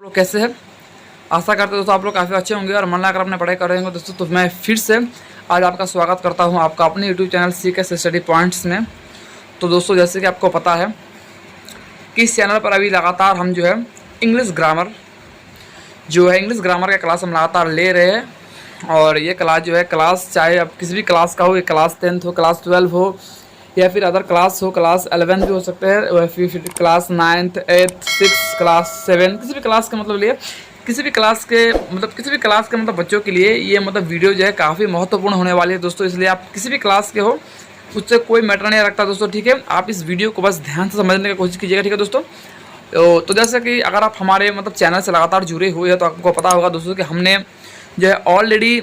लोग कैसे हैं? आशा करते दोस्तों आप लोग काफ़ी अच्छे होंगे और मन लगाकर अपने पढ़ाई कर रहे होंगे दोस्तों। तो मैं फिर से आज आपका स्वागत करता हूं आपका अपने YouTube channel CK study points में। तो दोस्तों जैसे कि आपको पता है कि इस चैनल पर अभी लगातार हम जो है इंग्लिश ग्रामर का क्लास हम लगातार ले रहे हैं। और ये क्लास जो है चाहे अब किसी भी क्लास का हो, ये क्लास 10th हो, क्लास 12 हो या फिर अदर क्लास हो, क्लास 11 भी हो सकते हैं, और फिर class 9th 8th 6th class 7, किसी भी क्लास के मतलब किसी भी क्लास के बच्चों के लिए ये वीडियो जो है काफ़ी महत्वपूर्ण होने वाली है दोस्तों। इसलिए आप किसी भी क्लास के हो उससे कोई मैटर नहीं रखता दोस्तों, ठीक है। आप इस वीडियो को बस ध्यान से समझने की कोशिश कीजिएगा, ठीक है दोस्तों। तो जैसे कि अगर आप हमारे चैनल से लगातार जुड़े हुए हैं तो आपको पता होगा दोस्तों कि हमने जो है ऑलरेडी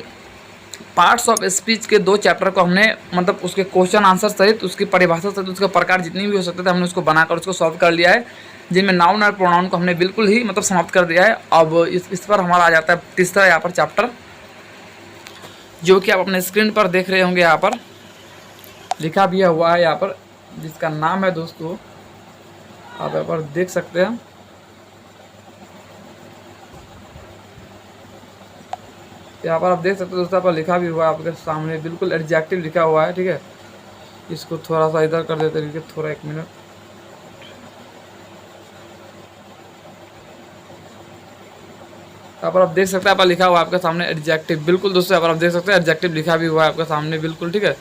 पार्ट्स ऑफ स्पीच के 2 चैप्टर को हमने उसके क्वेश्चन आंसर सहित, उसकी परिभाषा सहित, उसके प्रकार जितनी भी हो सकते थे हमने उसको बनाकर उसको सॉल्व कर लिया है, जिनमें नाउन और प्रोनाउन को हमने बिल्कुल ही समाप्त कर दिया है। अब इस पर हमारा आ जाता है तीसरा यहाँ पर चैप्टर, जो कि आप अपने स्क्रीन पर देख रहे होंगे। यहाँ पर लिखा भी हुआ है यहाँ पर, जिसका नाम है दोस्तों, आप यहाँ पर देख सकते हैं। यहाँ पर आप देख सकते हो दोस्तों, यहाँ पर लिखा भी हुआ है आपके सामने, बिल्कुल एडजेक्टिव लिखा हुआ है, ठीक है। इसको थोड़ा सा इधर कर देते हैं, थोड़ा 1 मिनट। यहाँ पर आप देख सकते हैं, यहाँ पर लिखा हुआ है आपके सामने एडजेक्टिव, बिल्कुल दोस्तों। यहाँ पर आप देख सकते हैं एडजेक्टिव लिखा भी हुआ है आपके सामने, बिल्कुल ठीक है,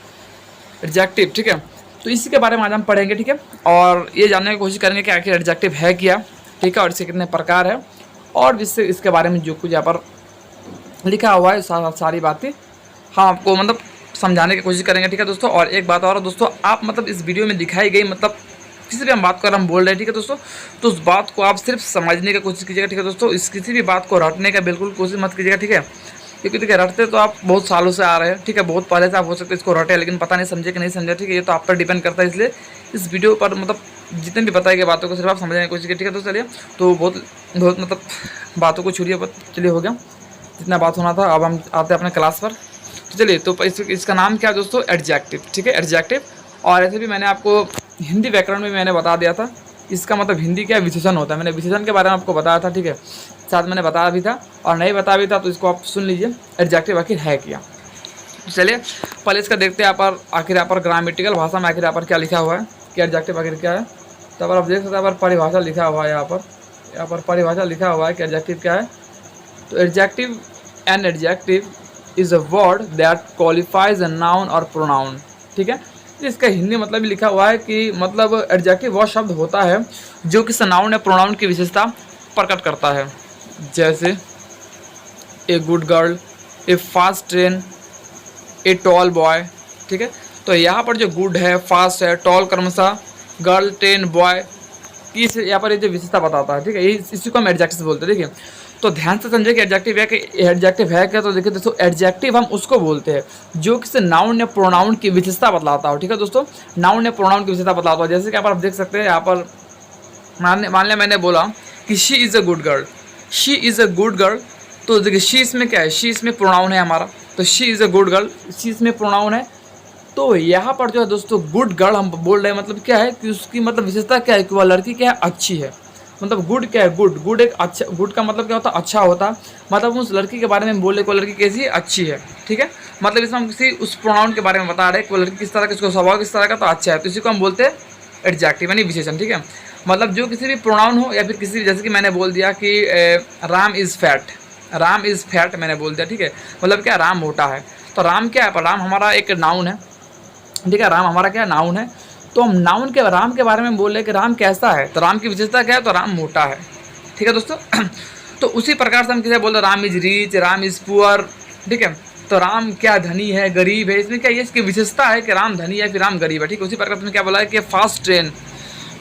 एडजेक्टिव, ठीक है। तो इसी के बारे में आज हम पढ़ेंगे, ठीक है, और ये जानने की कोशिश करेंगे कि आखिर एडजेक्टिव है क्या, ठीक है, और इसके कितने प्रकार है, और इसके बारे में जो कुछ यहाँ पर लिखा हुआ है सारी बातें हम आपको समझाने की कोशिश करेंगे, ठीक है दोस्तों। और एक बात और दोस्तों, आप इस वीडियो में दिखाई गई किसी भी हम बात कर हम बोल रहे हैं, ठीक है दोस्तों, तो उस बात को आप सिर्फ समझने की कोशिश कीजिएगा, ठीक है दोस्तों। इस किसी भी बात को रटने का बिल्कुल कोशिश मत कीजिएगा, ठीक है, क्योंकि देखिए रटते तो आप बहुत सालों से आ रहे हैं, ठीक है, बहुत पहले से आप हो सकते हैं इसको रटे, लेकिन पता नहीं समझे कि नहीं समझे, ठीक है, ये तो आप पर डिपेंड करता है। इसलिए इस वीडियो पर जितने भी बताई गई बातों को सिर्फ आप समझने की कोशिश कीजिए, ठीक है दोस्तों। चलिए, तो बहुत बातों को छुड़िए, चलिए हो गया जितना बात होना था। अब हम आते हैं अपने क्लास पर। तो चलिए, तो इसका नाम क्या है दोस्तों? एडजेक्टिव, ठीक है, एडजेक्टिव। और ऐसे भी मैंने आपको हिंदी व्याकरण में मैंने बता दिया था, इसका हिंदी क्या विशेषण होता है, मैंने विशेषण के बारे में आपको बताया था, ठीक है, साथ मैंने बताया भी था और नहीं बताया भी था, तो इसको आप सुन लीजिए, एडजेक्टिव आखिर है क्या। तो चलिए पहले इसका देखते हैं आखिर यहाँ पर ग्रामेटिकल भाषा में आखिर यहाँ पर क्या लिखा हुआ है कि एडजेक्टिव आखिर क्या है। तो अब आप देख सकते हैं यहाँ पर परिभाषा लिखा हुआ है, यहाँ पर परिभाषा लिखा हुआ है कि एडजेक्टिव क्या है। तो an adjective is a word that qualifies a noun और प्रोनाउन, ठीक है। इसका हिंदी मतलब भी लिखा हुआ है कि एडजेक्टिव वह शब्द होता है जो किसी नाउन या प्रोनाउन की विशेषता प्रकट करता है, जैसे a good girl, A fast train, a tall boy, ठीक है। तो यहाँ पर जो गुड है, फास्ट है, टॉल क्रमशः, गर्ल, ट्रेन, बॉय, इस यहाँ पर ये जो विशेषता बताता है, ठीक है, इसी को हम एडजेक्टिव बोलते हैं, देखिए। तो ध्यान से समझिए कि एडजेक्टिव है क्या। तो देखिए दोस्तों, एडजेक्टिव हम उसको बोलते हैं जो किसी नाउन या प्रोनाउन की विशेषता बतलाता हो, ठीक है दोस्तों, नाउन या प्रोनाउन की विशेषता बतलाता हो। जैसे कि आप देख सकते हैं यहाँ पर मान लिया मैंने बोला कि she is a good girl, she is a good girl. तो देखिए शी इसमें क्या है, शी इसमें प्रोनाउन है हमारा, तो she is a good girl, she इसमें प्रोनाउन है। तो यहाँ पर जो है दोस्तों गुड गर्ल हम बोल रहे हैं, क्या है कि उसकी विशेषता क्या है कि वह लड़की क्या है, अच्छी है। गुड क्या है, गुड एक अच्छा, गुड का क्या होता है, अच्छा होता है। उस लड़की के बारे में बोले को लड़की कैसी है, अच्छी है, ठीक है। इसमें हम किसी उस प्रोनाउन के बारे में बता रहे हैं कि वो लड़की किस तरह का, उसका स्वभाव किस तरह का, तो अच्छा है, तो इसी को हम बोलते हैं एडजेक्टिव यानी विशेषण, ठीक है। जो किसी भी प्रोनाउन हो या फिर किसी, जैसे कि मैंने बोल दिया कि Ram is fat, Ram is fat मैंने बोल दिया, ठीक है, क्या, राम मोटा है। तो राम क्या है, पर राम हमारा एक नाउन है, ठीक है, राम हमारा क्या नाउन है। तो हम राम के बारे में बोल रहे हैं कि राम कैसा है, तो राम की विशेषता क्या है, तो राम मोटा है, ठीक है दोस्तों। तो उसी प्रकार से हम किसे बोल रहे हैं, Ram is rich, Ram is poor, ठीक है। तो राम क्या धनी है, गरीब है, इसमें क्या ये इसकी विशेषता है कि राम धनी है फिर राम गरीब है, ठीक है। उसी प्रकार से क्या बोला है कि फास्ट ट्रेन,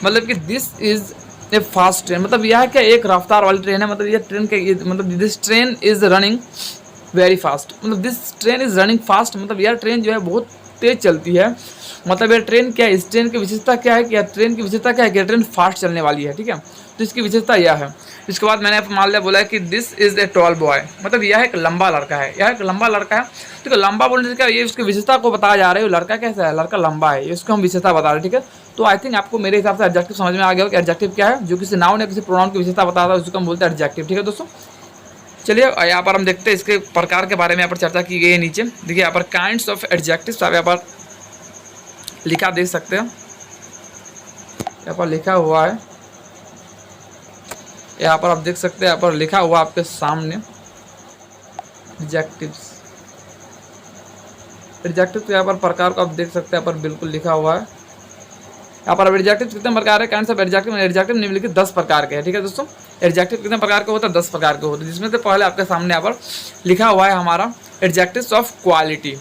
कि this is a fast train, यह क्या एक रफ्तार वाली ट्रेन है, ये ट्रेन के this train is running very fast, this train is running fast, यह ट्रेन जो है बहुत तेज चलती है। ये ट्रेन क्या है, इस ट्रेन की विशेषता क्या है कि ट्रेन की विशेषता क्या है कि ट्रेन फास्ट चलने वाली है, ठीक है। तो इसकी विशेषता यह है। इसके बाद मैंने मान लिया बोला है कि this is a tall boy, यह एक लंबा लड़का है, यह एक लंबा लड़का है, ठीक है। लंबा बोलने से क्या, ये उसकी विशेषता को बताया जा रहा है, लड़का कैसा है, लड़का लंबा है, इसको हम विशेषता बता रहे हैं, ठीक है। तो आई थिंक आपको मेरे हिसाब से एडजेक्टिव समझ में आ गया हो कि एडजेक्टिव क्या है, जो किसी नाउन या किसी प्रोनाउन की विशेषता बताता है उसको हम बोलते हैं एडजेक्टिव। ठीक है दोस्तों, चलिए यहाँ पर हम देखते हैं इसके प्रकार के बारे में यहाँ पर चर्चा की गई है। नीचे देखिए यहाँ पर काइंड्स ऑफ एडजेक्टिव्स आप यहाँ पर लिखा देख सकते हैं, यहाँ पर लिखा हुआ है, यहाँ पर आप देख सकते हैं, यहाँ पर लिखा हुआ आपके सामने एडजेक्टिव्स। एडजेक्टिव तो यहाँ पर प्रकार को आप देख सकते हैं, यहाँ पर बिल्कुल लिखा हुआ है। यहाँ पर एडजेक्टिव कितने प्रकार है, काइंड्स ऑफ एडजेक्टिव, एडजेक्टिव निम्नलिखित 10 प्रकार के हैं। ठीक है दोस्तों, एडजेक्टिव कितने प्रकार के होते हैं, 10 प्रकार के होते हैं, जिसमें से पहले आपके सामने यहाँ पर लिखा हुआ है हमारा adjectives of quality.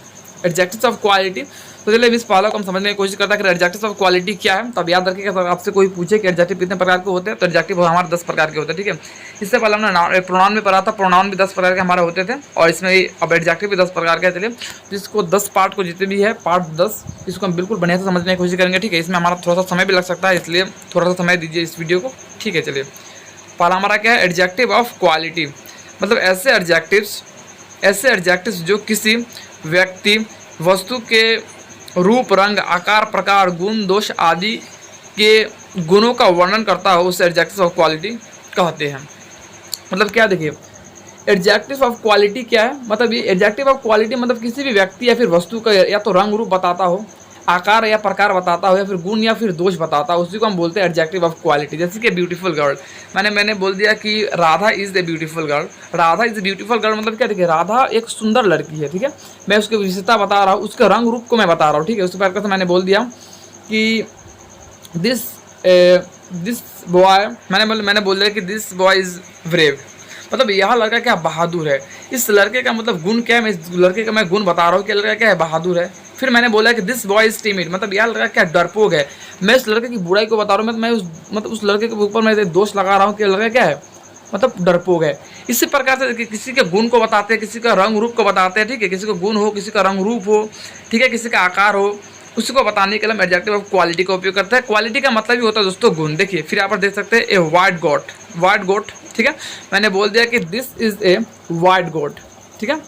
Adjectives of quality, तो चलिए इस पहला को हम समझने की कोशिश करते हैं कि एडजेक्टिव्स ऑफ क्वालिटी क्या है। तब याद रखिएगा, अगर आपसे कोई पूछे कि एडजेक्टिव कितने प्रकार के होते हैं, तो एडजेक्टिव हमारे 10 प्रकार के होते हैं। ठीक है, इससे पहले हमने प्रोनाउन में पढ़ा था, प्रोनाउन भी 10 प्रकार के हमारे होते थे, और इसमें अब एडजेक्टिव भी 10 प्रकार के। चलिए जिसको 10 पार्ट को जितने भी है पार्ट 10, इसको हम बिल्कुल बढ़िया से समझने की कोशिश करेंगे। ठीक है, इसमें हमारा थोड़ा सा समय भी लग सकता है, इसलिए थोड़ा सा समय दीजिए इस वीडियो को। ठीक है, चलिए पहला हमारा क्या है, एडजेक्टिव ऑफ क्वालिटी, मतलब ऐसे एडजेक्टिव्स जो किसी व्यक्ति, वस्तु के रूप, रंग, आकार, प्रकार, गुण, दोष आदि के गुणों का वर्णन करता हो, उसे एडजेक्टिव्स ऑफ क्वालिटी कहते हैं। मतलब क्या, देखिए एडजेक्टिव ऑफ क्वालिटी क्या है, मतलब ये एडजेक्टिव ऑफ क्वालिटी मतलब किसी भी व्यक्ति या फिर वस्तु का या तो रंग रूप बताता हो, आकार या प्रकार बताता हो, या फिर गुण या फिर दोष बताता हो, उसी को हम बोलते हैं एडजेक्टिव ऑफ क्वालिटी। जैसे कि ब्यूटीफुल गर्ल, मैंने बोल दिया कि Radha is a beautiful girl. Radha is a beautiful girl मतलब क्या, देखिए राधा एक सुंदर लड़की है। ठीक है, मैं उसकी विशेषता बता रहा हूँ, उसके रंग रूप को मैं बता रहा हूँ। ठीक है, उसी प्रकार से मैंने बोल दिया कि दिस बॉय, मैंने बोल दिया कि दिस बॉय इज़ ब्रेव, मतलब यह लड़का क्या बहादुर है। इस लड़के का मतलब गुण क्या है, मैं इस लड़के का मैं गुण बता रहा हूँ कि लड़का क्या है, बहादुर है। फिर मैंने बोला कि दिस बॉय इज टिमिड, मतलब यह लड़का क्या डरपोक है। मैं इस लड़के की बुराई को बता रहा हूँ, मैं उस लड़के के ऊपर मैं दोष लगा रहा हूँ कि लड़का क्या है, मतलब डरपोक है। इसी प्रकार से किसी के गुण को बताते हैं, किसी का रंग रूप को बताते हैं। ठीक है, किसी का गुण हो, किसी का रंग रूप हो, ठीक है, किसी का आकार हो, उसको बताने के लिए हम एडजेक्टिव ऑफ क्वालिटी का उपयोग करते हैं। क्वालिटी का मतलब ही होता है दोस्तों गुण। देखिए फिर यहाँ पर देख सकते हैं ए वाइट गोट। ठीक है, मैंने बोल दिया कि दिस इज ए वाइट गोट। ठीक है,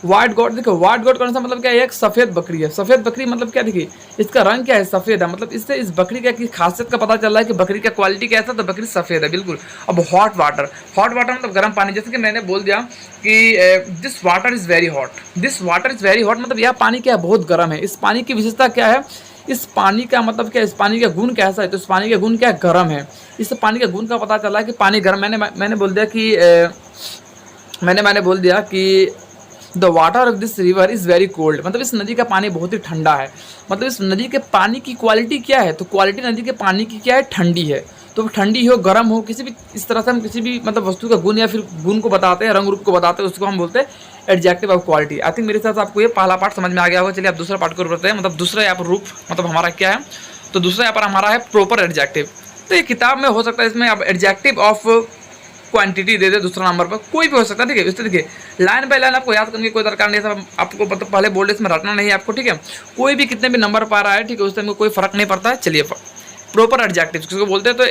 वाइट गोट, देखो वाइट गोट कौन सा मतलब क्या है, एक सफ़ेद बकरी है। सफ़ेद बकरी मतलब क्या, देखिए इसका रंग क्या है, सफ़ेद है, मतलब इससे इस बकरी की खासियत का पता चल रहा है कि बकरी का क्वालिटी कैसा, तो बकरी सफ़ेद है बिल्कुल। अब हॉट वाटर मतलब गर्म पानी, जैसे कि मैंने बोल दिया कि this water is very hot, मतलब यह पानी क्या है, बहुत गर्म है। इस पानी की विशेषता क्या है, इस पानी का मतलब क्या, इस पानी का गुण कैसा है, तो इस पानी का गुण क्या है, गर्म है। इस पानी के गुण का पता चला है कि पानी गर्म। मैंने बोल दिया कि the water of this river is very cold, मतलब इस नदी का पानी बहुत ही ठंडा है। मतलब इस नदी के पानी की क्वालिटी क्या है, तो क्वालिटी नदी के पानी की क्या है, ठंडी है। तो ठंडी हो, गर्म हो, किसी भी इस तरह से हम किसी भी मतलब वस्तु का गुण या फिर गुण को बताते हैं, रंग रूप को बताते हैं, उसको हम बोलते हैं adjective of quality. I think मेरे साथ आपको ये पहला पार्ट समझ में आ गया होगा। चलिए आप दूसरा पार्ट को बढ़ते हैं, मतलब दूसरा यहाँ पर रूप मतलब हमारा क्या है, तो दूसरा यहाँ पर हमारा है प्रॉपर एडजेक्टिव। तो ये किताब में हो सकता है इसमें आप एडजेक्टिव ऑफ क्वांटिटी दे दे दूसरा नंबर पर, कोई भी हो सकता है। ठीक है, इससे देखिए लाइन बाय लाइन आपको याद करने की कोई दरकार नहीं है, सब आपको मतलब पहले बोर्ड इसमें रटना नहीं है आपको। ठीक है, कोई भी कितने भी नंबर पा रहा है, ठीक है, उससे कोई फर्क नहीं पड़ता है। चलिए प्रॉपर एडजेक्टिव किसको बोलते हैं, तो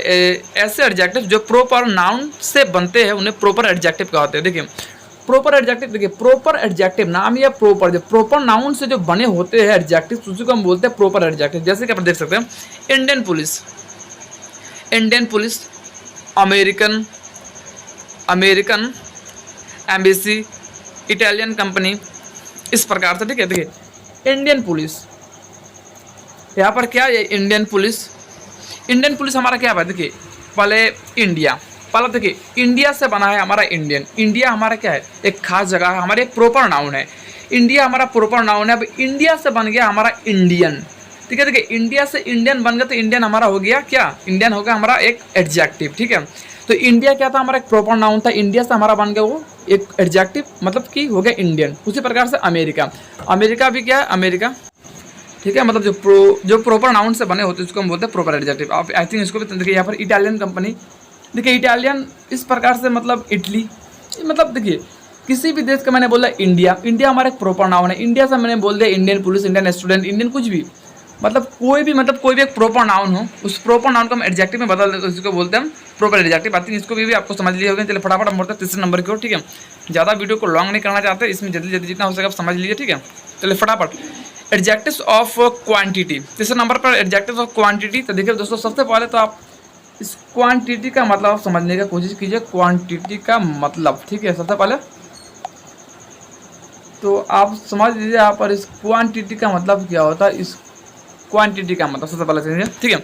ऐसे एडजेक्टिव जो प्रॉपर नाउन से बनते हैं उन्हें प्रॉपर एडजेक्टिव कहते हैं। देखिए प्रॉपर एडजेक्टिव, देखिए प्रॉपर एडजेक्टिव नाम या प्रॉपर, जो प्रॉपर नाउन से जो बने होते हैं एडजेक्टिव, उसी को हम बोलते हैं प्रॉपर एडजेक्टिव। जैसे कि आप देख सकते हैं Indian police, American embassy, Italian company, इस प्रकार से। ठीक है, देखिए इंडियन पुलिस, यहाँ पर क्या है, इंडियन पुलिस हमारा क्या है, देखिए पहले देखिए इंडिया से बना है हमारा इंडियन। इंडिया हमारा क्या है, एक खास जगह है, हमारे एक प्रॉपर नाउन है। इंडिया हमारा प्रॉपर नाउन है। अब इंडिया से बन गया हमारा इंडियन। ठीक है, देखिए इंडिया से इंडियन बन गया, तो इंडियन हमारा हो गया क्या, इंडियन हो गया हमारा एक एडजेक्टिव। ठीक है, तो इंडिया क्या था, हमारा एक प्रॉपर नाउन था, इंडिया से हमारा बन गया वो एक एडजेक्टिव, मतलब कि हो गया इंडियन। उसी प्रकार से अमेरिका भी क्या है, अमेरिका। ठीक है, मतलब जो प्रॉपर नाउन से बने होते हैं उसको हम बोलते हैं प्रॉपर एडजेक्टिव। आप आई थिंक इसको भी देखिए यहाँ पर इटालियन कंपनी, देखिए इटालियन इस प्रकार से मतलब इटली, मतलब देखिए किसी भी देश का मैंने बोला इंडिया हमारा एक प्रॉपर नाउन है। इंडिया से मैंने बोल दिया Indian police, Indian student, Indian कुछ भी, मतलब कोई भी एक प्रॉपर नाउन हो, उस प्रॉपर नाउन को हम एडजेक्टिव में बदल देते हैं, इसको बोलते हैं हम प्रॉपर एडजेक्टिव। आई थिंक इसको भी आपको समझ लिया होगा। चलिए फटाफट हम बढ़ते हैं तीसरे नंबर की ओर। ठीक है, ज़्यादा वीडियो को लॉन्ग नहीं करना चाहते, इसमें जल्दी जितना हो सके आप समझ लीजिए। ठीक है, चलिए फटाफट एडजेक्टिव्स ऑफ क्वांटिटी, तीसरे नंबर पर एडजेक्टिव्स ऑफ क्वांटिटी। तो देखिए दोस्तों, सबसे पहले तो आप इस क्वांटिटी का मतलब समझने की कोशिश कीजिए, क्वांटिटी का मतलब, ठीक है। सबसे पहले तो आप समझ लीजिए यहाँ पर इस क्वांटिटी का मतलब क्या होता है। इस क्वांटिटी का मतलब सबसे पहले समझिए, ठीक है।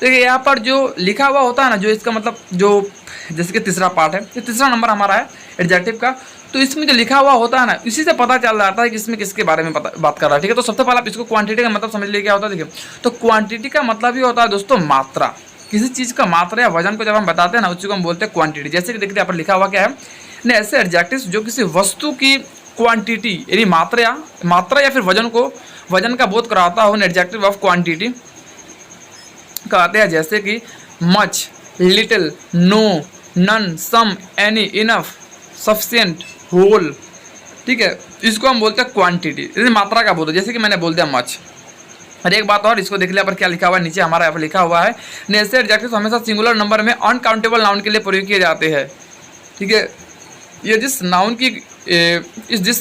देखिए यहाँ पर जो लिखा हुआ होता है ना, जो इसका मतलब जो जैसे कि तीसरा पार्ट है, ये तीसरा नंबर हमारा है एडजेक्टिव का। तो इसमें जो लिखा हुआ होता है ना, इसी से पता चल जाता है कि इसमें किसके बारे में बात कर रहा है, ठीक है। तो सबसे पहले आप इसको क्वांटिटी का मतलब समझ लीजिए क्या होता है। देखिए, तो क्वांटिटी का मतलब ही होता है दोस्तों मात्रा। किसी चीज़ का मात्रा या वजन को जब हम बताते हैं ना, उसी को हम बोलते हैं क्वांटिटी। जैसे कि देखिए यहाँ पर लिखा हुआ क्या है ने, ऐसे एडजेक्टिव्स जो किसी वस्तु की क्वांटिटी यानी मात्रा या फिर वजन का बोध कराता हो, एडजेक्टिव ऑफ क्वांटिटी कहते हैं। जैसे कि मच, लिटिल, नो, नन, सम, एनी, इनफ, सफिशिएंट, होल, ठीक है। इसको हम बोलते हैं क्वांटिटी, जैसे मात्रा का बोध। जैसे कि मैंने बोल दिया मच। और एक बात और, इसको देख लिया पर क्या लिखा हुआ है नीचे हमारा यहाँ पर लिखा हुआ है, ऐसे एडजेक्टिव हमेशा सिंगुलर नंबर में अनकाउंटेबल नाउन के लिए प्रयोग किए जाते हैं, ठीक है। ये जिस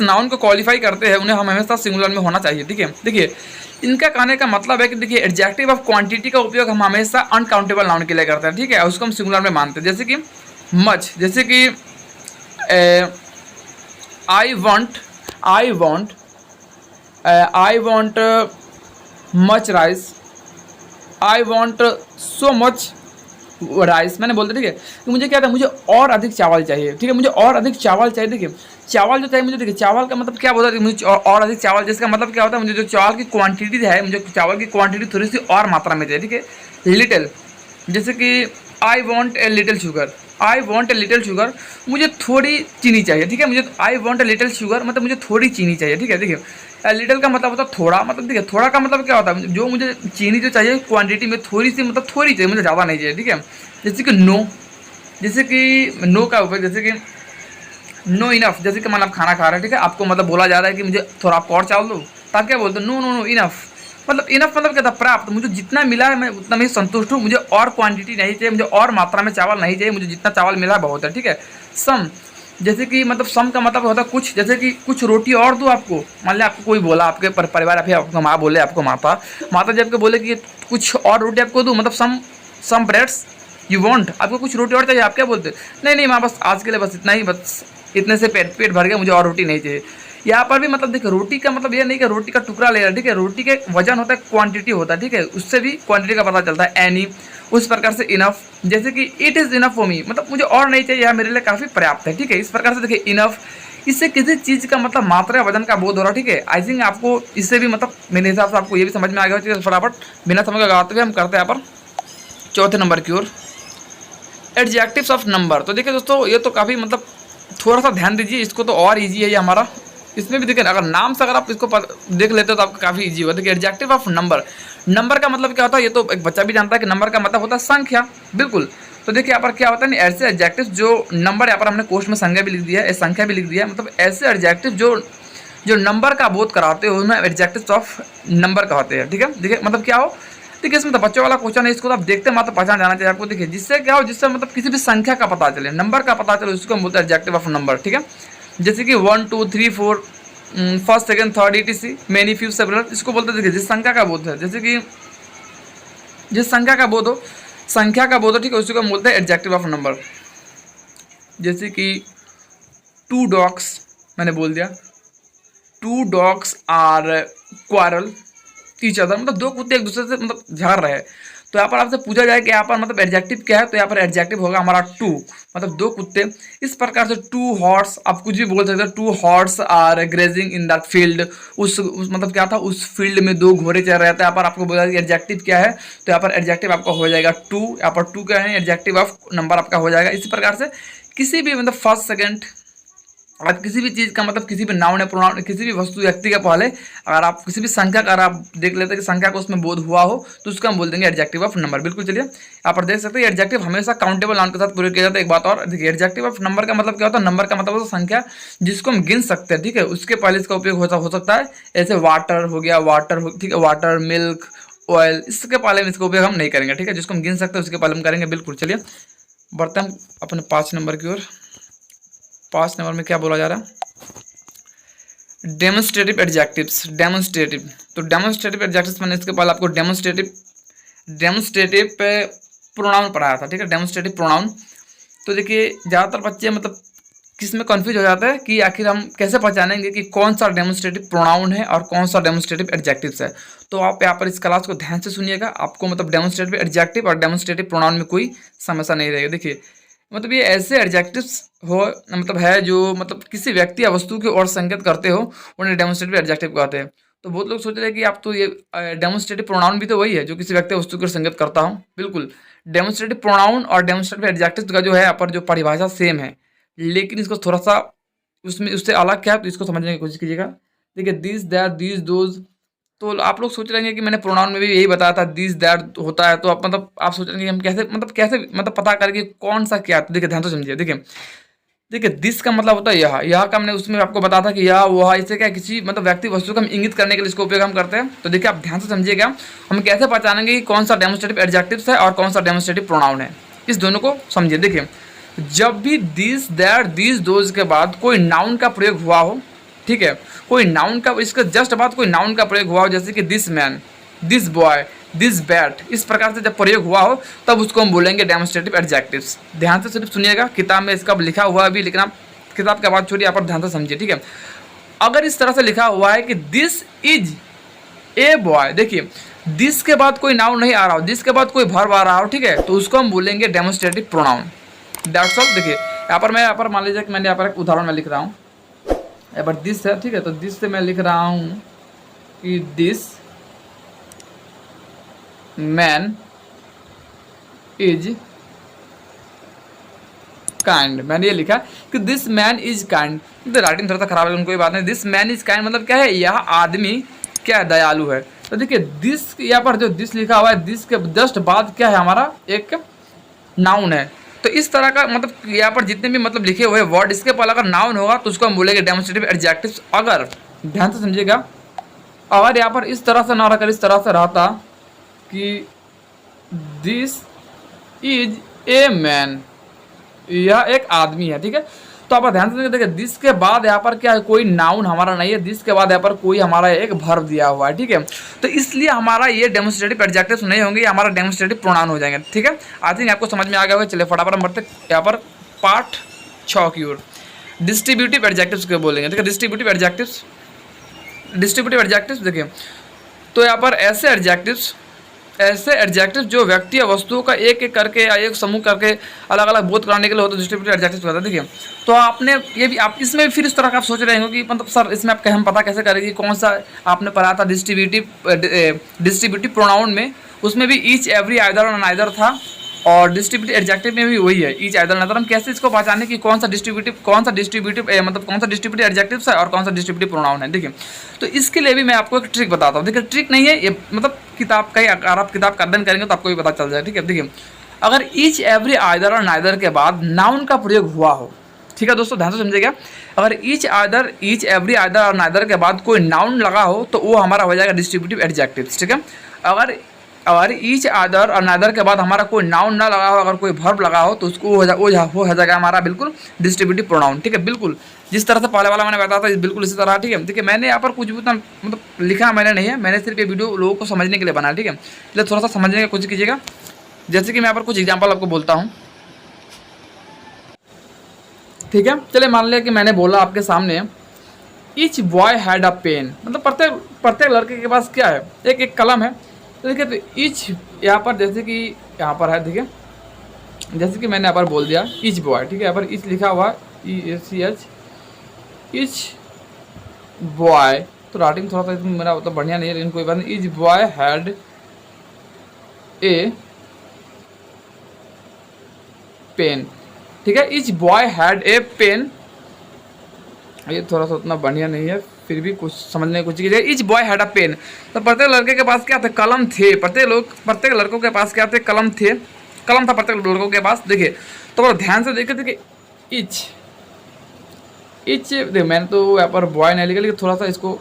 नाउन को क्वालिफाई करते हैं उन्हें हम हमेशा सिंगुलर में होना चाहिए, ठीक है। देखिए इनका कहने का मतलब है कि देखिए एडजेक्टिव ऑफ क्वांटिटी का उपयोग हम हमेशा अनकाउंटेबल नाउन के लिए करते हैं, ठीक है। उसको हम सिंगुलर में मानते हैं। जैसे कि मच, जैसे कि I want much rice, I want so much rice, मैंने बोलते, ठीक है। तो मुझे क्या था, मुझे और अधिक चावल चाहिए, ठीक है। मुझे और अधिक चावल चाहिए। देखिए चावल जो चाहिए मुझे, देखिए चावल का मतलब क्या बोलता है, मुझे और अधिक चावल, जिसका मतलब क्या होता है, मुझे जो चावल की क्वांटिटी है, मुझे चावल की क्वांटिटी थोड़ी सी और मात्रा में चाहिए, ठीक है। लिटिल, जैसे कि I want a little sugar, I want a little sugar, मुझे थोड़ी चीनी चाहिए, ठीक है। मुझे I want a little sugar मतलब मुझे थोड़ी चीनी चाहिए, ठीक है। देखिए लिटिल का मतलब होता है थोड़ा, मतलब देखिए थोड़ा का मतलब क्या होता है, जो मुझे चीनी जो चाहिए क्वांटिटी में थोड़ी सी, मतलब थोड़ी चाहिए, मुझे ज़्यादा नहीं चाहिए, ठीक है। जैसे कि नो, जैसे कि नो का उपयोग, जैसे कि नो इनफ, जैसे कि मतलब आप खाना खा रहे हैं, ठीक है। आपको मतलब बोला जा रहा है कि मुझे थोड़ा आपको और चावल दो, तो आप क्या बोलते हो, नो नो नो इनफ। मतलब इनफ मतलब क्या था, पर्याप्त, मुझे जितना मिला है मैं उतना में संतुष्ट हूँ, मुझे और क्वांटिटी नहीं चाहिए, मुझे और मात्रा में चावल नहीं चाहिए, मुझे जितना चावल मिला है बहुत है, ठीक है। सम, जैसे कि मतलब सम का मतलब होता है कुछ, जैसे कि कुछ रोटी और दो आपको, मान लिया आपको कोई बोला, आपके परिवार आपको माँ बोले, आपको माता जी आपको बोले कि कुछ और रोटी आपको दूँ, मतलब सम ब्रेड्स यू वांट, आपको कुछ रोटी और चाहिए, आप क्या बोलते, नहीं नहीं माँ बस आज के लिए बस इतना ही, बस इतने से पेट भर गया, मुझे और रोटी नहीं चाहिए। यहाँ पर भी मतलब देखिए रोटी का मतलब ये नहीं कि रोटी का टुकड़ा ले रहा है, ठीक है। रोटी के वजन होता है, क्वांटिटी होता है, ठीक है। उससे भी क्वांटिटी का पता चलता है। एनी, उस प्रकार से इनफ, जैसे कि it is enough for me, मतलब मुझे और नहीं चाहिए, यह मेरे लिए काफ़ी पर्याप्त है, ठीक है। इस प्रकार से देखिए इनफ, इससे किसी चीज़ का मतलब मात्रा वजन का बोध हो रहा है, ठीक है। आई थिंक आपको इससे भी मतलब मेरे हिसाब से आपको ये भी समझ में आ गया, ठीक है। फटाफट बिना समय लगाते हुए हम करते हैं यहाँ पर चौथे नंबर की ओर, एडजेक्टिव्स ऑफ नंबर। तो देखिए दोस्तों ये तो काफ़ी मतलब थोड़ा सा ध्यान दीजिए, इसको तो और इजी है ये हमारा। इसमें भी देखिए अगर नाम से अगर आप इसको देख लेते हो तो आपको काफ़ी इजी होगा। देखिए एडजेक्टिव ऑफ नंबर, नंबर का मतलब क्या होता है, ये तो एक बच्चा भी जानता है कि नंबर का मतलब होता है संख्या, बिल्कुल। तो देखिए यहाँ पर क्या होता है, ऐसे एडजेक्टिव जो नंबर, यहाँ पर हमने कोर्स में संख्या भी लिख दिया है, संख्या भी लिख दिया है, मतलब ऐसे एडजेक्टिव जो नंबर का बोध कराते हो उन्हें एडजेक्टिव्स ऑफ नंबर कहते हैं, ठीक है। देखिए मतलब क्या हो, देखिए इसमें तो बच्चों वाला क्वेश्चन है, इसको तो आप देखते मात्र पहचान जाना चाहिए आपको। देखिए जिससे क्या हो, जिससे मतलब किसी भी संख्या का पता चले, नंबर का पता चले, उसको हम बोलते हैं एडजेक्टिव ऑफ नंबर, ठीक है। जैसे कि 1 2 3 4 first second third etc, many few several, इसको बोलते हैं। देखिए जिस संख्या का बोध है, जैसे कि जिस संख्या का बोध हो, ठीक है, उसी को हम बोलते हैं एडजेक्टिव ऑफ नंबर। जैसे कि 2 डॉग्स, मैंने बोल दिया 2 dogs are quarrel each other, मतलब 2 कुत्ते एक दूसरे से मतलब झगड़ रहे हैं। तो यहाँ पर आपसे पूछा जाए कि यहाँ पर मतलब एडजेक्टिव क्या है, तो यहाँ पर एडजेक्टिव होगा हमारा 2, मतलब 2 कुत्ते। इस प्रकार से 2 हॉर्स, आप कुछ भी बोल सकते हो, 2 horse are grazing in that field, उस मतलब क्या था, उस फील्ड में 2 घोड़े चल रहे थे। यहाँ पर आपको बोला कि एडजेक्टिव क्या है, तो यहाँ पर एडजेक्टिव आपका हो जाएगा 2। यहाँ पर 2 क्या है, एडजेक्टिव ऑफ नंबर आपका हो जाएगा। इसी प्रकार से किसी भी मतलब फर्स्ट सेकेंड, आप किसी भी चीज़ का मतलब किसी भी नाउन या प्रोनाउन, किसी भी वस्तु व्यक्ति के पहले अगर आप किसी भी संख्या का अगर आप देख लेते हैं कि संख्या को उसमें बोध हुआ हो, तो उसको हम बोल देंगे एडजेक्टिव ऑफ नंबर, बिल्कुल। चलिए यहाँ पर देख सकते हैं एडजेक्टिव हमेशा काउंटेबल नाउन के साथ प्रयोग किया जाता है। एक बात और देखिए, एडजेक्टिव ऑफ नंबर का मतलब क्या होता है, नंबर का मतलब होता है संख्या जिसको हम गिन सकते हैं, ठीक है। उसके पहले इसका उपयोग हो सकता है, ऐसे वाटर हो गया, ठीक है, वाटर, मिल्क, ऑयल, इसके पहले इसका उपयोग हम नहीं करेंगे, ठीक है। जिसको हम गिन सकते हैं उसके पहले हम करेंगे, बिल्कुल। चलिए बढ़ते हम अपने 5 नंबर की ओर। 5 नंबर में क्या बोला जा रहा है, डेमोन्स्ट्रेटिव एडजेक्टिव्स, डेमोन्स्ट्रेटिव, तो डेमोन्स्ट्रेटिव एडजेक्टिव्स मैंने इसके पहले आपको डेमोन्स्ट्रेटिव पे प्रोनाउन पढ़ाया था, ठीक है, डेमोन्स्ट्रेटिव प्रोनाउन। तो देखिए ज़्यादातर बच्चे मतलब किस में कन्फ्यूज हो जाता है कि आखिर हम कैसे पहचानेंगे कि कौन सा डेमोन्स्ट्रेटिव प्रोनाउन है और कौन सा डेमोन्स्ट्रेटिव एडजेक्टिव्स है। तो आप यहाँ पर इस क्लास को ध्यान से सुनिएगा, आपको मतलब डेमोन्स्ट्रेटिव एडजेक्टिव और डेमोन्स्ट्रेटिव प्रोनाउन में कोई समस्या नहीं रहेगी। देखिए मतलब ये ऐसे एडजेक्टिव्स हो मतलब है जो मतलब किसी व्यक्ति या वस्तु की ओर संकेत करते हो, उन्हें डेमोन्स्ट्रेटिव एडजेक्टिव कहते हैं। तो बहुत लोग सोच रहे हैं कि आप तो ये डेमोन्स्ट्रेटिव प्रोनाउन भी तो वही है जो किसी व्यक्ति वस्तु की ओर संकेत करता हूँ। बिल्कुल, डेमोन्स्ट्रेटिव प्रोनाउन और डेमोन्स्ट्रेटिव एडजेक्टिव का जो है यहाँ पर जो परिभाषा सेम है, लेकिन इसको थोड़ा सा उसमें उससे अलग क्या है, तो इसको समझने की कोशिश कीजिएगा। देखिए दिस दैट दिस दोज, तो आप लोग सोच रहे हैं कि मैंने प्रोनाउन में भी यही बताया था दिस दैट होता है, तो आप मतलब आप सोच रहे हैं कि हम कैसे पता करेंगे कौन सा क्या है। तो देखिए ध्यान से समझिए, देखिए दिस का मतलब होता है यह का हमने उसमें आपको बताया था कि यह वह, इससे क्या किसी मतलब व्यक्ति वस्तु को हम इंगित करने के लिए इसको उपयोग हम करते हैं। तो देखिए आप ध्यान से समझिएगा, हम कैसे पहचानेंगे कि कौन सा डेमोन्स्ट्रेटिव एडजेक्टिव्स है और कौन सा डेमोन्स्ट्रेटिव प्रोनाउन है, इस दोनों को समझिए। देखिए जब भी दिस दैट दिस दोज के बाद कोई नाउन का प्रयोग हुआ हो, ठीक है, कोई नाउन का इसके जस्ट बाद कोई नाउन का प्रयोग हुआ हो, जैसे कि this man, this boy, this bat, इस प्रकार से जब प्रयोग हुआ हो तब उसको हम बोलेंगे डेमोन्स्ट्रेटिव एडजेक्टिव्स। ध्यान से सिर्फ सुनिएगा, किताब में इसका लिखा हुआ है भी, लेकिन आप किताब के बाद छोड़िए, यहाँ पर ध्यान से समझिए, ठीक है। अगर इस तरह से लिखा हुआ है कि दिस इज ए बॉय, देखिए दिस के बाद कोई नाउन नहीं आ रहा हो, दिस के बाद कोई वर्ब आ रहा हो, ठीक है, तो उसको हम बोलेंगे डेमोन्स्ट्रेटिव प्रोनाउन। That's all. देखिए यहाँ पर मान लीजिए कि मैंने यहाँ पर एक उदाहरण में लिख रहा हूँ, यहाँ पर दिस है, ठीक है, तो दिस से मैं लिख रहा हूँ कि दिस मैन इज काइंड, मैंने ये लिखा कि दिस मैन इज काइंड। तो राइटिंग थोड़ा सा खराब है, कोई बात नहीं। दिस मैन इज काइंड मतलब क्या है, यह आदमी क्या दयालु है। तो देखिए दिस, यहाँ पर जो दिस लिखा हुआ है, दिस के जस्ट बाद क्या है हमारा एक नाउन है। तो इस तरह का मतलब यहाँ पर जितने भी मतलब लिखे हुए वर्ड, इसके पहले अगर नाउन होगा तो उसको हम बोलेंगे डेमोन्स्ट्रेटिव एडजेक्टिव्स। अगर ध्यान से समझिएगा, अगर यहाँ पर इस तरह से ना रहकर इस तरह से रहता कि दिस इज ए मैन, यह एक आदमी है, ठीक है, तो आप ध्यान से देखिए दिस के बाद यहाँ पर क्या है, कोई नाउन हमारा नहीं है, दिस के बाद यहाँ पर कोई हमारा एक वर्ब दिया हुआ है, ठीक है, तो इसलिए हमारा ये डेमोन्स्ट्रेटिव एडजेक्टिव्स नहीं होंगे, हमारा डेमोन्स्ट्रेटिव प्रोनाउन हो जाएंगे, ठीक है। आई थिंक आपको समझ में आ गया होगा। चलिए फटाफट हम बढ़ते यहाँ पर पार्ट 6 की ओर। डिस्ट्रीब्यूटिव एडजेक्टिव्स को बोलेंगे, ठीक है, डिस्ट्रीब्यूटिव एडजेक्टिव्स देखिए, तो यहाँ पर ऐसे एडजेक्टिव जो व्यक्ति या वस्तुओं का एक एक करके या एक समूह करके अलग अलग बोध कराने के लिए होते डिस्ट्रीब्यूटिव एडजेक्टिव कहते हैं। देखिए तो आपने ये भी आप इसमें भी फिर इस तरह का आप सोच रहे होंगे कि मतलब सर इसमें आप हम पता कैसे करेंगे कौन सा आपने पढ़ा था डिस्ट्रीब्यूटिव प्रोनाउन में, उसमें भी ईच एवरी आइदर और नाइदर था, और डिस्ट्रीब्यूटिव एडजेक्टिव में भी वही है, ईच आइदर नाइदर। हम कैसे इसको पहचाने कि कौन सा डिस्ट्रीब्यूटिव एडजेक्टिव्स है और कौन सा डिस्ट्रीब्यूटिव प्रोनाउन है। देखिए तो इसके लिए भी मैं आपको एक ट्रिक बताता हूँ। देखिए ट्रिक नहीं है ये, मतलब किताब का ही, अगर आप किताब का अध्ययन करेंगे तो आपको भी पता चल जाए, ठीक है। देखिए अगर ईच एवरी आइदर और नाइदर के बाद नाउन का प्रयोग हुआ हो, ठीक है दोस्तों ध्यान से समझिएगा, अगर ईच एवरी आइदर और नाइदर के बाद कोई नाउन लगा हो तो वो हमारा हो जाएगा डिस्ट्रीब्यूटिव एडजेक्टिव्स, ठीक है। अगर ईच आदर और नादर के बाद हमारा कोई नाउन ना लगा हो, अगर कोई वर्ब लगा हो तो उसको वो हो जाएगा हमारा बिल्कुल डिस्ट्रीब्यूटिव प्रोनाउन, ठीक है। बिल्कुल जिस तरह से पहले वाला मैंने बताया था बिल्कुल इसी तरह, ठीक है। देखिए मैंने यहाँ पर कुछ भी उतना मतलब लिखा मैंने नहीं है, मैंने सिर्फ ये वीडियो लोगों को समझने के लिए बनाया, ठीक है। इसलिए थोड़ा सा समझने की कोशिश कीजिएगा। जैसे कि मैं यहाँ पर कुछ एग्जाम्पल आपको बोलता हूँ, ठीक है। चलिए मान लिया कि मैंने बोला आपके सामने each boy had a pen, मतलब प्रत्येक लड़के के पास क्या है, एक कलम है। तो देखिए तो ईच यहाँ पर जैसे कि यहाँ पर है, देखिए जैसे कि मैंने यहाँ पर बोल दिया ईच बॉय, ठीक है, यहाँ पर ईच लिखा हुआ है EACH, ईच बॉय। तो राइटिंग थोड़ा सा इसमें मेरा मतलब बढ़िया नहीं है, लेकिन कोई बात नहीं। Each boy had a pen, ठीक है, each boy had a pen. ये थोड़ा सा उतना बढ़िया नहीं है, फिर भी कुछ समझने की कोशिश कीजिए। Each boy had a pen, तो प्रत्येक लड़के के पास क्या थे, कलम थे। प्रत्येक लड़कों के पास क्या थे, कलम थे, कलम था प्रत्येक लड़कों के पास। देखिए तो ध्यान से देखिए ईच देखिए मैंने तो यहाँ पर बॉय नहीं लिखा, लेकिन थोड़ा सा इसको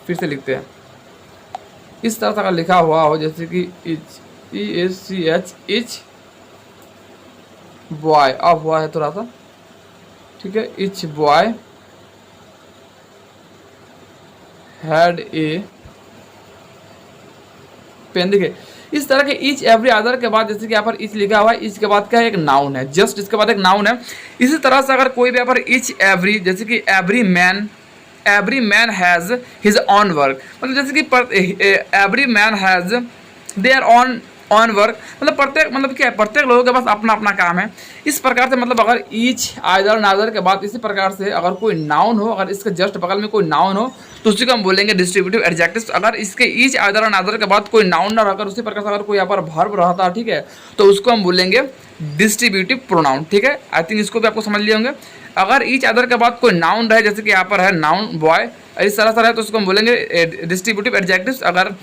फिर से लिखते हैं। इस तरह का लिखा हुआ हो जैसे कि ईच EACH ईच बॉय, अब हुआ है थोड़ा सा, ठीक है, each boy had a pen. देखिए इस तरह के ईच एवरी अदर के बाद जैसे कि यहाँ पर ईच लिखा हुआ है, ईच के बाद क्या है, एक नाउन है, जस्ट इसके बाद एक नाउन है। इसी तरह से अगर कोई भी यहाँ पर ईच एवरी, जैसे कि every man has his on work, मतलब जैसे कि every man has their on work, मतलब प्रत्येक, मतलब क्या है, प्रत्येक लोगों के पास अपना अपना काम है। इस प्रकार से मतलब अगर ईच आइदर नादर के बाद इसी प्रकार से अगर कोई नाउन हो, अगर इसके जस्ट बगल में कोई नाउन हो तो उसी को हम बोलेंगे डिस्ट्रीब्यूटिव एडजेक्टिव्स। अगर इसके ईच आइदर नादर के बाद कोई नाउन ना रहकर उसी प्रकार से अगर कोई यहाँ पर वर्ब रहता है, ठीक है, तो उसको हम बोलेंगे डिस्ट्रीब्यूटिव प्रोनाउन। ठीक है, आई थिंक इसको भी आपको समझ लिए होंगे। अगर ईच अदर के बाद कोई नाउन रहे, जैसे कि यहाँ पर है नाउन बॉय, इस तरह से रहे तो उसको हम बोलेंगे डिस्ट्रीब्यूटिव एडजेक्टिव्स। अगर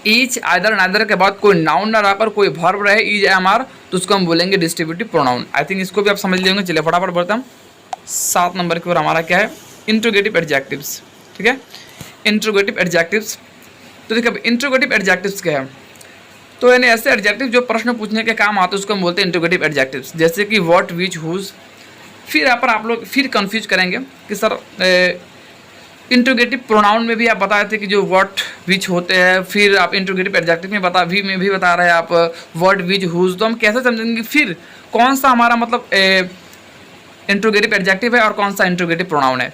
ईच आइदर नाइदर के बाद कोई नाउन ना रहकर कोई वर्ब रहे ईज एम आर तो उसको हम बोलेंगे डिस्ट्रीब्यूटिव प्रोनाउन। आई थिंक इसको भी आप समझ लिए होंगे। चलिए फटाफट बढ़ते हैं 7 नंबर की ओर। हमारा क्या है, इंट्रोगेटिव एडजेक्टिव्स। ठीक है, इंट्रोगेटिव एडजेक्टिव्स। तो देखिए अब इंट्रोगेटिव एडजेक्टिव्स क्या है, तो यानी ऐसे एडजेक्टिव जो प्रश्न पूछने के काम आते हैं उसको हम बोलते हैं इंट्रोगेटिव एडजेक्टिव्स। जैसे कि व्हाट, विच, हुज। फिर यहाँ पर आप लोग फिर कंफ्यूज करेंगे कि सर इंट्रोगेटिव प्रोनाउन में भी आप बताए थे कि जो व्हाट विच होते हैं, फिर आप इंट्रोगेटिव एडजेक्टिव में भी बता रहे हैं आप व्हाट विच हुज। तो हम कैसे समझेंगे फिर कौन सा हमारा मतलब इंट्रोगेटिव एडजेक्टिव है और कौन सा इंट्रोगेटिव प्रोनाउन है।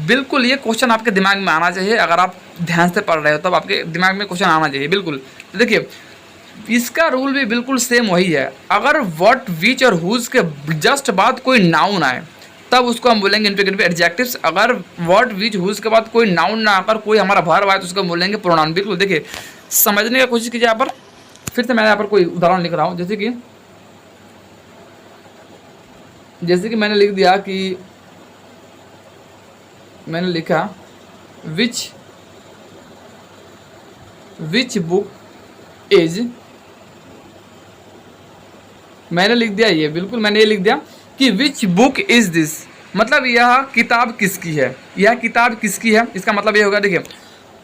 बिल्कुल ये क्वेश्चन आपके दिमाग में आना चाहिए। अगर आप ध्यान से पढ़ रहे हो तब आपके दिमाग में क्वेश्चन आना चाहिए बिल्कुल। तो देखिए इसका रूल भी बिल्कुल सेम वही है। अगर व्हाट विच और हुज के जस्ट बाद कोई नाउन आए तब उसको हम बोलेंगे इंट्रोगेटिव एडजेक्टिव्स। अगर व्हाट विच हुज के बाद कोई नाउन ना आकर कोई हमारा वर्ब आए तो उसको हम बोलेंगे प्रोनाउन। बिल्कुल देखिए समझने की कोशिश कीजिए। यहाँ पर फिर से मैं यहाँ पर कोई उदाहरण लिख रहा हूँ। जैसे कि मैंने लिख दिया कि मैंने लिखा विच बुक इज, मैंने लिख दिया ये, बिल्कुल मैंने ये लिख दिया कि विच बुक इज दिस, मतलब यह किताब किसकी है, यह किताब किसकी है, इसका मतलब ये होगा। देखिए तो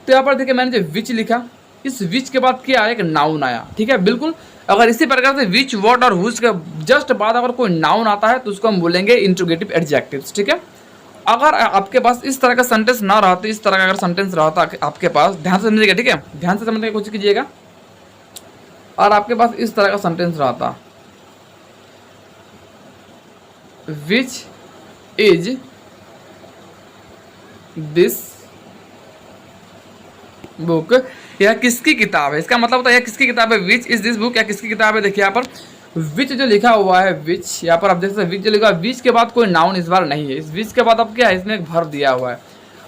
यहाँ पर देखिए मैंने जो विच लिखा, इस विच के बाद क्या आया, एक नाउन आया। ठीक है, बिल्कुल अगर इसी प्रकार से विच, व्हाट और हुज के जस्ट बाद अगर कोई नाउन आता है तो उसको हम बोलेंगे इंट्रोगेटिव एडजेक्टिव्स। ठीक है, अगर आपके पास इस तरह का सेंटेंस ना रहता, इस तरह का अगर सेंटेंस रहता आपके पास, ध्यान से समझिएगा। ठीक है, ध्यान से समझने की कोशिश कीजिएगा। और आपके पास इस तरह का सेंटेंस रहता विच इज दिस बुक, यह किसकी किताब है, इसका मतलब होता है यह किसकी किताब है, विच इज दिस बुक, या किसकी किताब है। देखिए यहाँ पर विच जो लिखा हुआ है, विच यहाँ पर आप देख सकते हैं विच जो लिखा है, विच के बाद कोई नाउन इस बार नहीं है। इस विच के बाद अब क्या है, इसमें एक वर्ब दिया हुआ है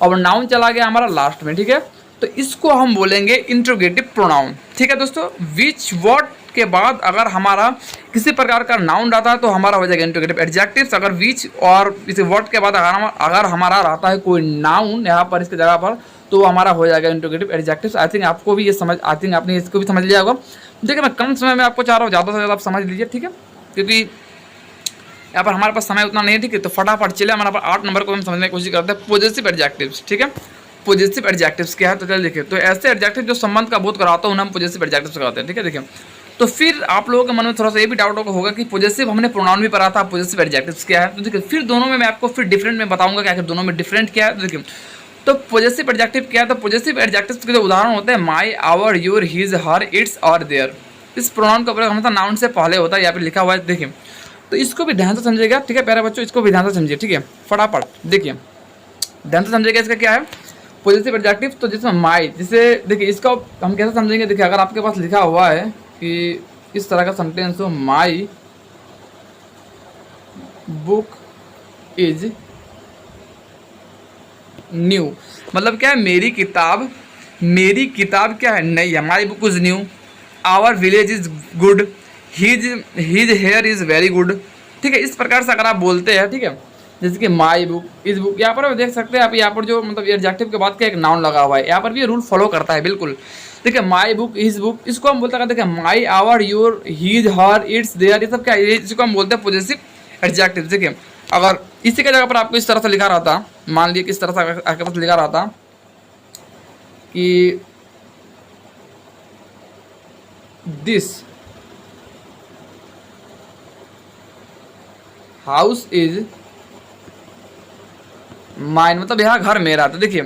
और नाउन चला गया हमारा लास्ट में। ठीक है, तो इसको हम बोलेंगे इंट्रोगेटिव प्रोनाउन। ठीक है दोस्तों, विच व्हाट के बाद अगर हमारा किसी प्रकार का नाउन रहता है तो हमारा हो जाएगा इंट्रोगेटिव एडजेक्टिव्स। अगर विच और इसे व्हाट के बाद अगर हमारा रहता है कोई नाउन यहाँ पर इसके जगह पर तो हमारा हो जाएगा इंट्रोगेटिव एडजेक्टिव्स। आई थिंक आपको भी ये समझ, आई थिंक आपने इसको भी समझ लिया होगा। देखिए मैं कम समय में आपको चाह रहा हूँ, ज़्यादा से ज़्यादा आप समझ लीजिए। ठीक है, क्योंकि यहाँ पर हमारे पास समय उतना नहीं है। ठीक है, तो फटाफट चले हमारे पास 8 नंबर को हम समझने की कोशिश करते हैं, पॉजिटिव एडजेक्टिव्स। ठीक है, पॉजिटिव एडजेक्टिव्स क्या है, तो चलिए देखिए, तो ऐसे एडजेक्टिव जो संबंध का बोध कराता है उन्हें हम पॉजिटिव एडजेक्टिव्स कहते हैं। ठीक है, देखिए तो फिर आप लोगों के मन में थोड़ा सा ये भी डाउट होगा कि पॉजिटिव हमने प्रोनाउन भी पढ़ा था, पॉजिटिव एडजेक्टिव्स क्या है। तो देखिए फिर दोनों में मैं आपको फिर डिफरेंट में बताऊंगा कि आखिर दोनों में डिफरेंट क्या है। तो देखिए तो पॉजिटिव एडजेक्टिव क्या है, तो पॉजिटिव एडजेक्टिव्स के जो उदाहरण होते हैं my, our, your, his, her, its और देयर। इस प्रोनाउन का प्रयोग हमेशा नाउन से पहले होता है, यहाँ पे लिखा हुआ है। देखिए तो इसको भी ध्यान से समझिएगा। ठीक है प्यारे बच्चों, इसको भी ध्यान से समझिए। ठीक है, फटाफट देखिए ध्यान से समझिएगा इसका क्या है पॉजिटिव एडजेक्टिव। तो जिसमें माई, जिसे देखिए इसका हम कैसे समझेंगे। देखिए अगर आपके पास लिखा हुआ है कि इस तरह का सेंटेंस हो, माई बुक इज न्यू, मतलब क्या है, मेरी किताब क्या है, नई है। My book is new, our village is good, his hair is very good. ठीक है, इस प्रकार से अगर आप बोलते हैं, ठीक है, जैसे कि माई बुक, इस बुक, यहाँ पर देख सकते हैं आप, यहाँ पर जो मतलब एडजेक्टिव के बाद क्या एक नाउन लगा हुआ है, यहाँ पर भी रूल फॉलो करता है बिल्कुल। देखिए माई बुक, हिज बुक, इसको हम बोलते हैं, देखिए my, our, your, his, her, its, their, ये सब क्या है, इसको हम बोलते हैं पॉजिटिव एडजेक्टिव। देखिए अगर इसी के जगह पर आपको इस तरह से लिखा रहता, मान लीजिए किस तरह से आपके पास लिखा रहता कि दिस हाउस इज माइन, मतलब यह घर मेरा। तो देखिए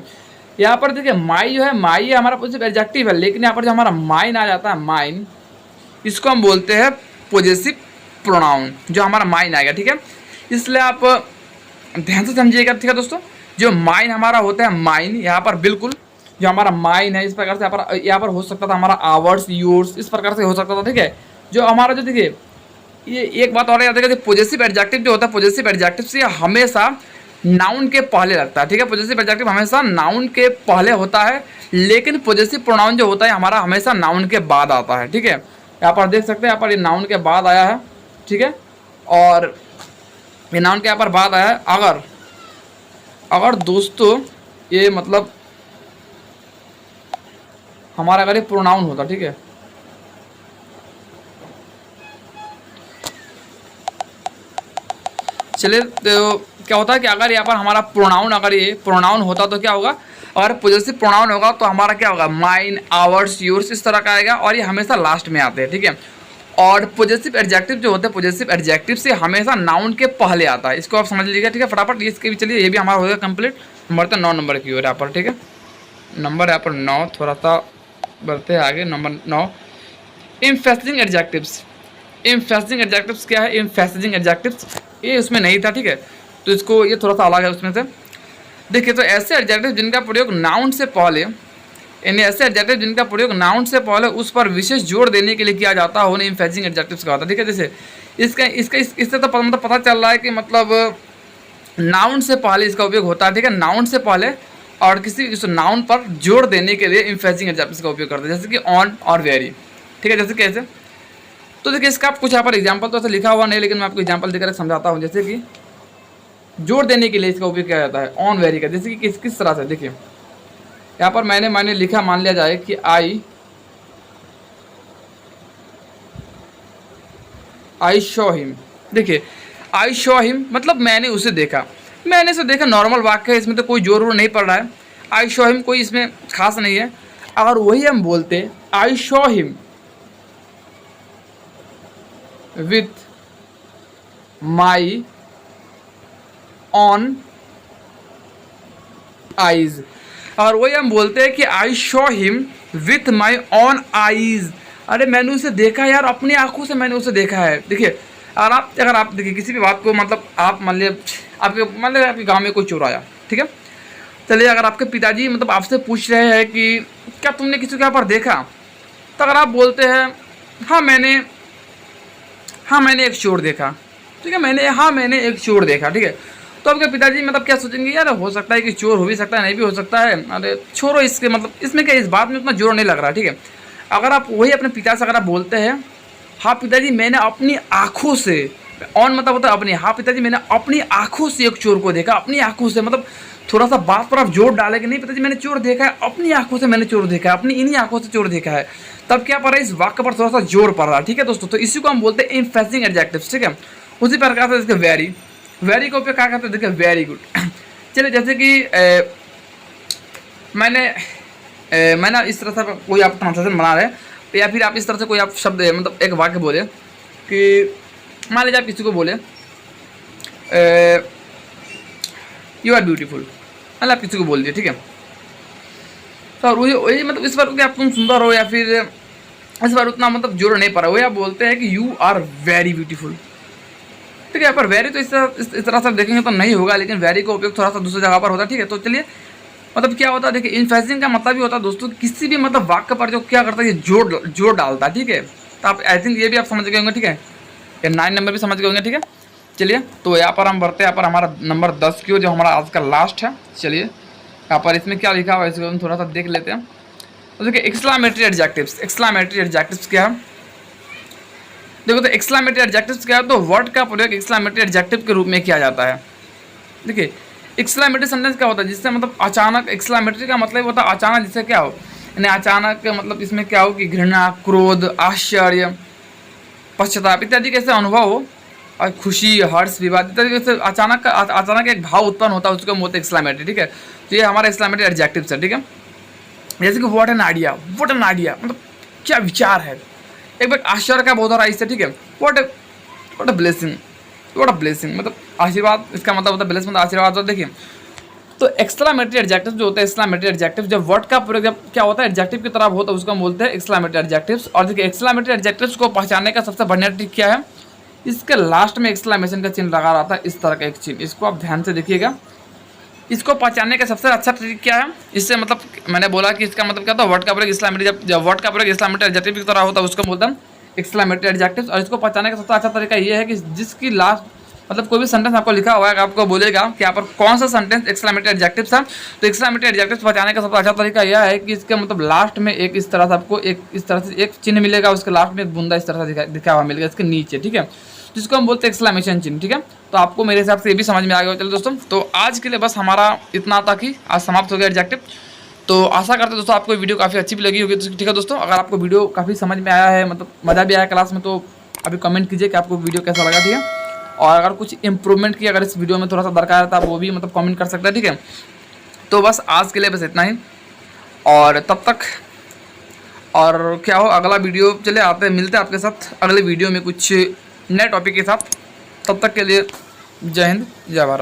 यहाँ पर देखिए माई जो है, माई हमारा पॉजिटिव एडजेक्टिव है, लेकिन यहाँ पर जो हमारा माइन आ जाता है, माइन, इसको हम बोलते हैं पॉजिटिव प्रोनाउन, जो हमारा माइन आएगा, ठीक है। इसलिए आप ध्यान से समझिएगा, ठीक है दोस्तों। जो माइन हमारा होता है, माइन यहाँ पर बिल्कुल जो हमारा माइन है, इस प्रकार से यहाँ पर हो सकता था हमारा आवर्स, यूर्स, इस प्रकार से हो सकता था, ठीक है। जो हमारा जो देखिए ये एक बात और याद है कि पॉजिटिव एडजेक्टिव जो होता है, पॉजिटिव एडजेक्टिव से हमेशा नाउन के पहले लगता है, ठीक है। पॉजिटिव एडजेक्टिव हमेशा नाउन के पहले होता है, लेकिन पॉजिटिव प्रोनाउन जो होता है हमारा हमेशा नाउन के बाद आता है, ठीक है। यहाँ पर देख सकते हैं, यहाँ पर ये नाउन के बाद आया है, ठीक है। और ये नाउन के यहाँ पर बाद आया है। अगर दोस्तों ये मतलब हमारा अगर ये प्रोनाउन होता, ठीक है, चलिए तो क्या होता है कि अगर यहाँ पर हमारा प्रोनाउन, अगर ये प्रोनाउन होता तो क्या होगा, अगर पॉजिटिव प्रोनाउन होगा तो हमारा क्या होगा, माइन, आवर्स, योर्स, इस तरह का आएगा, और ये हमेशा लास्ट में आते हैं, ठीक है। और पॉजिटिव एडजेक्टिव जो होते हैं, पॉजिटिव एडजेक्टिव से हमेशा नाउन के पहले आता है, इसको आप समझ लीजिएगा, ठीक है। फटाफट इसके भी चलिए, ये भी हमारा हो गया कंप्लीट। बढ़ते 9 नंबर की ओर यहाँ पर, ठीक है। नंबर यहाँ पर 9, थोड़ा सा बढ़ते हैं आगे। Number 9, emphasizing adjectives. Emphasizing adjectives क्या है, एम्फेसिजिंग एडजेक्टिव्स ये उसमें नहीं था, ठीक है, तो इसको ये थोड़ा सा अलग है उसमें से। देखिए तो ऐसे एडजेक्टिव जिनका प्रयोग नाउन से पहले, यानी ऐसे एडजेक्टिव जिनका प्रयोग नाउन से पहले उस पर विशेष जोर देने के लिए किया जाता है, उन्हें एम्फेसिजिंग एडजेक्टिव्स कहा जाता है, ठीक है। जैसे इससे तो मतलब पता चल रहा है कि मतलब नाउन से पहले इसका उपयोग होता है, ठीक है, नाउन से पहले, और किसी उस नाउन पर जोर देने के लिए एम्फेसिजिंग एडजेक्टिव्स का उपयोग करते हैं, जैसे कि ऑन और वेरी, ठीक है। जैसे कैसे, तो देखिए इसका आप कुछ यहाँ पर एग्जाम्पल तो ऐसा लिखा हुआ नहीं, लेकिन मैं आपको एग्जाम्पल देकर समझाता हूँ। जैसे कि जोर देने के लिए इसका उपयोग किया जाता है ऑन वेरी का, जैसे कि किस तरह से, देखिए यहाँ पर मैंने लिखा, मान लिया जाए कि आई शो हिम। देखिए आई शो हिम मतलब मैंने उसे देखा, मैंने उसे देखा नॉर्मल वाक्य है, इसमें तो कोई जोर वोर नहीं पड़ रहा है। आई शो हिम कोई इसमें खास नहीं है। अगर वही हम बोलते I show him with my on eyes, और वही हम बोलते हैं कि I show him with my on eyes, अरे मैंने उसे देखा यार, अपनी आंखों से मैंने उसे देखा है। देखिए अगर आप देखिए किसी भी बात को, मतलब आप मान लीजिए आपके गांव में कोई चोर आया, ठीक है, चलिए अगर आपके पिताजी मतलब आपसे पूछ रहे हैं कि क्या तुमने किसी को यहाँ पर देखा, तो अगर आप बोलते हैं हाँ मैंने एक चोर देखा, ठीक है, मैंने एक चोर देखा, ठीक है, तो आपके पिताजी मतलब क्या सोचेंगे, यार हो सकता है कि चोर हो भी सकता है, नहीं भी हो सकता है, अरे छोड़ो इसके, मतलब इसमें क्या, इस बात में उतना जोर नहीं लग रहा, ठीक है। अगर आप वही अपने पिता से अगर आप बोलते हैं हाँ पिताजी मैंने अपनी आँखों से, ऑन मतलब होता है अपनी, हाँ पिताजी मैंने अपनी आँखों से एक चोर को देखा, अपनी आँखों से, मतलब थोड़ा सा बात पर आप जोर डाले कि नहीं पिताजी मैंने चोर देखा है, अपनी आँखों से मैंने चोर देखा है, अपनी इन्हीं आँखों से चोर देखा है, तब क्या पड़ रहा है, इस वाक्य पर थोड़ा सा जोर पड़ रहा है, ठीक है दोस्तों। तो इसी को हम बोलते हैं एम्फेसिजिंग एडजेक्टिव्स, ठीक है। उसी प्रकार से इसके वेरी का उपयोग क्या करते हैं, देखिए वेरी गुड। चलिए जैसे कि मैंने इस तरह से कोई आप ट्रांसलेशन बना रहे हैं, या फिर आप इस तरह से कोई आप शब्द मतलब एक वाक्य बोले कि मान लीजिए आप किसी को बोले यू आर ब्यूटीफुल, मतलब आप किसी को बोल दिए, ठीक है, तो वही मतलब इस बार आप तुम सुंदर हो, या फिर इस बार उतना मतलब जोर नहीं पड़ रहा, वही आप बोलते हैं कि यू आर वेरी ब्यूटीफुल, ठीक है। यहाँ पर वेरी तो इस तरह से देखेंगे तो नहीं होगा, लेकिन वेरी का उपयोग थोड़ा सा दूसरी जगह पर होता है, ठीक है। तो चलिए मतलब क्या होता है, देखिए एम्फेसिजिंग का मतलब ही होता है दोस्तों किसी भी मतलब वाक्य पर जो क्या करता है, जोर डालता है, ठीक है। तो आप आई थिंक ये भी आप समझ गए होंगे, ठीक है, ये 9 नंबर भी समझ गए होंगे, ठीक है। चलिए तो यहाँ पर हम बढ़ते हैं, यहाँ पर हमारा नंबर 10 की, जो हमारा आज का लास्ट है। चलिए यहाँ पर इसमें क्या लिखा हुआ है इसको हम थोड़ा सा देख लेते हैं। तो देखिए एक्सक्लामेटरी एडजेक्टिव्स, एक्सक्लामेटरी एडजेक्टिव्स क्या है, देखो तो एक्सक्लामेटरी एडजेक्टिव्स क्या है, तो वर्ड का प्रयोग एक्सक्लामेटरी एडजेक्टिव के रूप में किया जाता है। देखिए एक्सक्लामेटरी सेंटेंस क्या होता है, जिससे मतलब अचानक, एक्सक्लामेटरी का मतलब होता है अचानक, जिससे क्या हो, यानी अचानक मतलब इसमें क्या हो कि घृणा, क्रोध, आश्चर्य, पश्चाताप इत्यादि कैसे अनुभव हो, और खुशी, हर्ष, विवाद इत्यादि कैसे अचानक एक भाव उत्पन्न होता है, उसको हम बोलते हैं एक्सक्लामेटरी, ठीक है। तो ये हमारा एक्सक्लामेटरी एडजेक्टिव्स है, ठीक है। जैसे कि व्हाट एन आइडिया, मतलब क्या विचार है, एक बार आश्चर्य का बोध हो रहा है इससे, ठीक है। व्हाट अ ब्लेसिंग, मतलब आशीर्वाद, इसका मतलब होता है ब्लेसिंग मतलब आशीर्वाद। तो देखिए तो एक्सक्लामेटरी एडजेक्टिव जो होते हैं, एक्सक्लामेटरी एडजेक्टिव जब वर्ड का प्रयोग जब क्या होता है एडजेक्टिव की तरह होता है उसको हम बोलते हैं एक्सक्लामेटरी एडजेक्टिव्स। और देखिए एक्सक्लामेटरी एडजेक्टिव्स को पहचानने का सबसे बढ़िया ट्रिक क्या है, इसके लास्ट में एक्सक्लामेशन का चिन्ह लगा रहता है, इस तरह का एक चिन्ह, इसको आप ध्यान से देखिएगा। इसको पहचानने का सबसे अच्छा ट्रिक क्या है, इससे मतलब मैंने बोला कि इसका मतलब क्या था, वर्ड का प्रयोग एक्सक्लामेटरी जब वर्ड का प्रयोग एक्सक्लामेटरी एडजेक्टिव की तरह होता है उसको बोलते हैं एक्सक्लामेटरी एडजेक्टिव्स। और इसको पहचानने का सबसे अच्छा तरीका ये है कि जिसकी लास्ट मतलब कोई भी सेंटेंस आपको लिखा हुआ है आपको बोलेगा कि यहाँ पर कौन सा सेंटेंस एक्सक्लामेटरी एडजेक्टिव्स है, तो एक्सक्लामेटरी एडजेक्टिव्स पहचानने का सबसे अच्छा तरीका यह है कि इसके मतलब लास्ट में एक इस तरह से आपको एक इस तरह से एक चिन्ह मिलेगा, उसके लास्ट में एक बूंदा इस तरह से दिखा हुआ मिलेगा इसके नीचे, ठीक है, जिसको हम बोलते हैं एक्सक्लामेशन चिन्ह, ठीक है। तो आपको मेरे हिसाब से ये भी समझ में आ गया। चलो दोस्तों, तो आज के लिए बस हमारा इतना तक ही, आज समाप्त हो गया एडजेक्टिव। तो आशा करते हैं दोस्तों आपको वीडियो काफ़ी अच्छी भी लगी होगी, ठीक है दोस्तों। अगर आपको वीडियो काफ़ी समझ में आया है, मतलब मज़ा भी आया क्लास में, तो अभी कमेंट कीजिए कि आपको वीडियो कैसा लगा, ठीक है। और अगर कुछ इंप्रूवमेंट की अगर इस वीडियो में थोड़ा सा दरकार है तो आप वो भी मतलब कमेंट कर सकते हैं, ठीक है। तो बस आज के लिए बस इतना ही, और तब तक और क्या हो अगला वीडियो चले आते हैं, मिलते हैं आपके साथ अगले वीडियो में कुछ नए टॉपिक के साथ। तब तक के लिए जय हिंद, जय भारत।